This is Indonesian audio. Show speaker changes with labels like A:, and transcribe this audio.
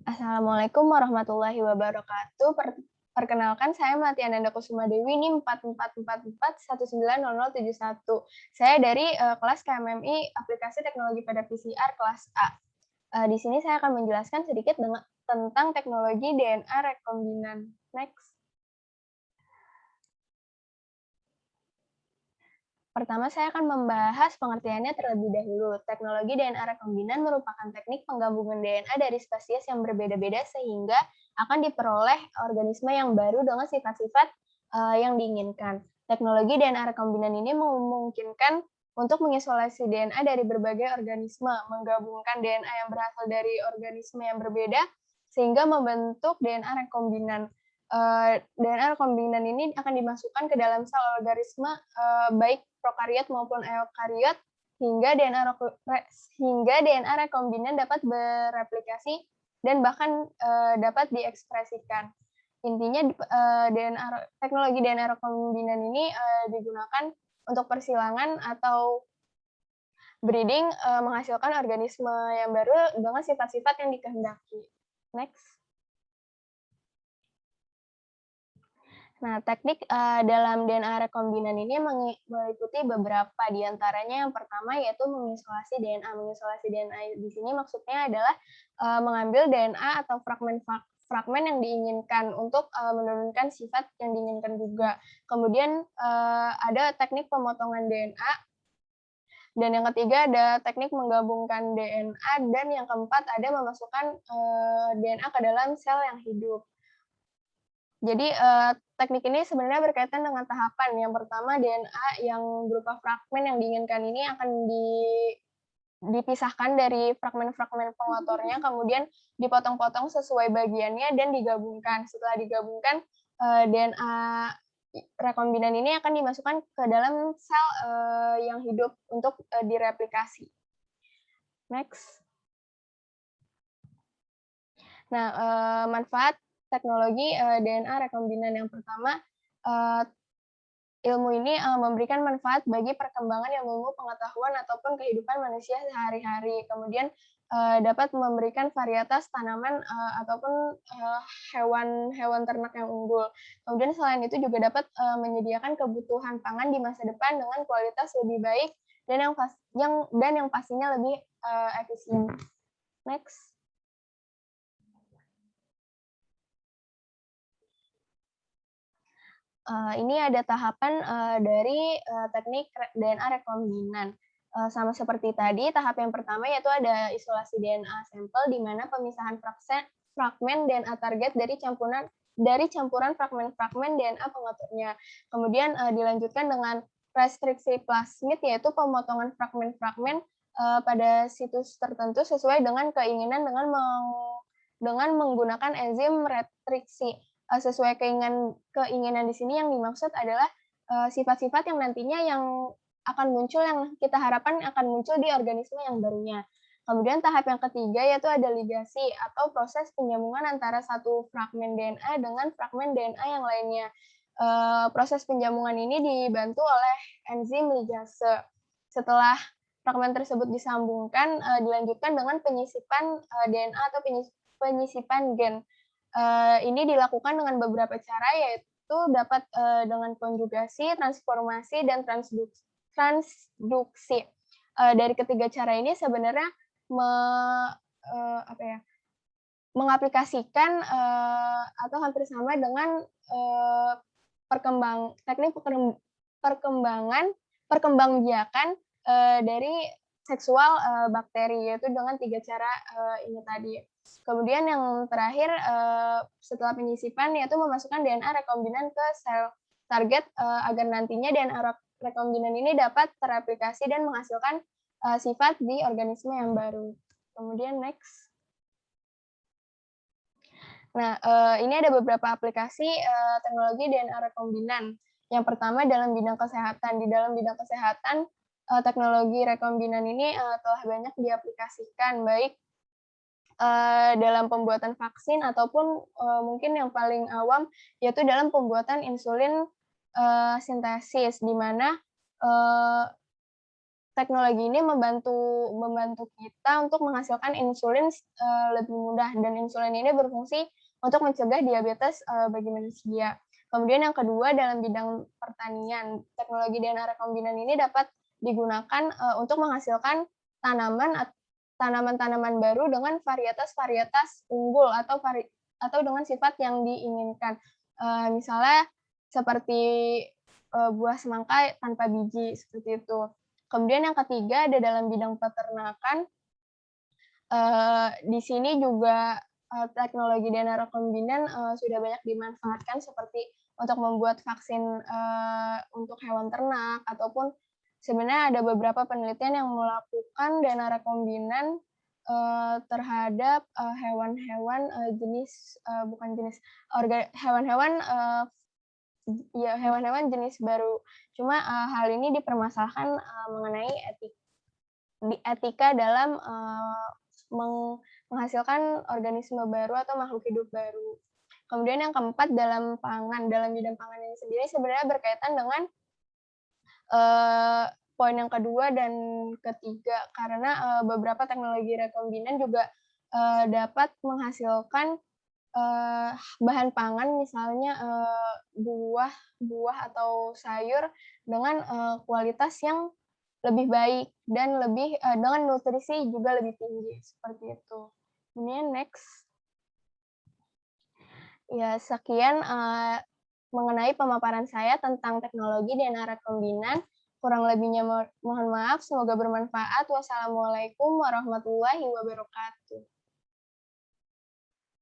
A: Assalamualaikum warahmatullahi wabarakatuh. Perkenalkan saya Melati Ananda Kusuma Dewi NIM 4444190071. Saya dari kelas KMMI Aplikasi Teknologi pada PCR kelas A. Di sini saya akan menjelaskan sedikit tentang teknologi DNA rekombinan. Next. Pertama, saya akan membahas pengertiannya terlebih dahulu. Teknologi DNA rekombinan merupakan teknik penggabungan DNA dari spesies yang berbeda-beda sehingga akan diperoleh organisme yang baru dengan sifat-sifat yang diinginkan. Teknologi DNA rekombinan ini memungkinkan untuk mengisolasi DNA dari berbagai organisme, menggabungkan DNA yang berasal dari organisme yang berbeda, sehingga membentuk DNA rekombinan. DNA rekombinan ini akan dimasukkan ke dalam sel organisme baik prokariot maupun eukariot hingga DNA rekombinan dapat bereplikasi dan bahkan dapat diekspresikan. Intinya teknologi DNA rekombinan ini digunakan untuk persilangan atau breeding menghasilkan organisme yang baru dengan sifat-sifat yang dikehendaki. Next. Nah, teknik dalam DNA rekombinan ini meliputi beberapa di antaranya. Yang pertama yaitu mengisolasi DNA. Mengisolasi DNA di sini maksudnya adalah mengambil DNA atau fragmen yang diinginkan untuk menurunkan sifat yang diinginkan juga. Kemudian ada teknik pemotongan DNA. Dan yang ketiga ada teknik menggabungkan DNA. Dan yang keempat ada memasukkan DNA ke dalam sel yang hidup. Jadi teknik ini sebenarnya berkaitan dengan tahapan. Yang pertama DNA yang berupa fragmen yang diinginkan ini akan dipisahkan dari fragmen-fragmen pengotornya, kemudian dipotong-potong sesuai bagiannya dan digabungkan. Setelah digabungkan, DNA rekombinan ini akan dimasukkan ke dalam sel yang hidup untuk direplikasi. Next. Nah, manfaat teknologi DNA rekombinan yang pertama, ilmu ini memberikan manfaat bagi perkembangan ilmu pengetahuan ataupun kehidupan manusia sehari-hari. Kemudian dapat memberikan varietas tanaman ataupun hewan ternak yang unggul. Kemudian selain itu juga dapat menyediakan kebutuhan pangan di masa depan dengan kualitas lebih baik dan yang pastinya lebih efisien. Next. Ini ada tahapan dari teknik DNA rekombinan. Sama seperti tadi, tahap yang pertama yaitu ada isolasi DNA sampel, di mana pemisahan fragmen DNA target dari campuran fragmen-fragmen DNA pengotornya. Kemudian dilanjutkan dengan restriksi plasmid, yaitu pemotongan fragmen-fragmen pada situs tertentu sesuai dengan keinginan dengan menggunakan enzim restriksi. Sesuai keinginan di sini yang dimaksud adalah sifat-sifat yang nantinya yang akan muncul, yang kita harapkan akan muncul di organisme yang barunya. Kemudian tahap yang ketiga yaitu ada ligasi atau proses penjamungan antara satu fragmen DNA dengan fragmen DNA yang lainnya. Proses penjamungan ini dibantu oleh enzim ligase. Setelah fragmen tersebut disambungkan, dilanjutkan dengan penyisipan DNA atau penyisipan gen. Ini dilakukan dengan beberapa cara, yaitu dapat dengan konjugasi, transformasi, dan transduksi. Dari ketiga cara ini sebenarnya mengaplikasikan atau hampir sama dengan teknik perkembangbiakan dari seksual bakteri, yaitu dengan tiga cara ini tadi. Kemudian yang terakhir setelah penyisipan yaitu memasukkan DNA rekombinan ke sel target agar nantinya DNA rekombinan ini dapat tereplikasi dan menghasilkan sifat di organisme yang baru. Kemudian next. Nah, ini ada beberapa aplikasi teknologi DNA rekombinan. Yang pertama dalam bidang kesehatan. Di dalam bidang kesehatan, teknologi rekombinan ini telah banyak diaplikasikan, baik dalam pembuatan vaksin ataupun mungkin yang paling awam yaitu dalam pembuatan insulin sintesis, di mana teknologi ini membantu kita untuk menghasilkan insulin lebih mudah, dan insulin ini berfungsi untuk mencegah diabetes bagi manusia. Kemudian yang kedua, dalam bidang pertanian, teknologi DNA rekombinan ini dapat digunakan untuk menghasilkan tanaman-tanaman baru dengan varietas-varietas unggul atau dengan sifat yang diinginkan. Misalnya seperti buah semangka tanpa biji, seperti itu. Kemudian yang ketiga ada dalam bidang peternakan, di sini juga teknologi DNA rekombinan sudah banyak dimanfaatkan seperti untuk membuat vaksin untuk hewan ternak, ataupun sebenarnya ada beberapa penelitian yang melakukan DNA rekombinan terhadap hewan-hewan jenis bukan jenis hewan-hewan ya hewan-hewan jenis baru. Cuma hal ini dipermasalahkan mengenai etika dalam menghasilkan organisme baru atau makhluk hidup baru. Kemudian yang keempat, dalam bidang pangan ini sendiri sebenarnya berkaitan dengan poin yang kedua dan ketiga, karena beberapa teknologi rekombinan juga dapat menghasilkan bahan pangan, misalnya buah atau sayur dengan kualitas yang lebih baik dan dengan nutrisi juga lebih tinggi, seperti itu. Kemudian next. Ya, sekian mengenai pemaparan saya tentang teknologi DNA rekombinan. Kurang lebihnya mohon maaf, semoga bermanfaat. Wassalamualaikum warahmatullahi wabarakatuh.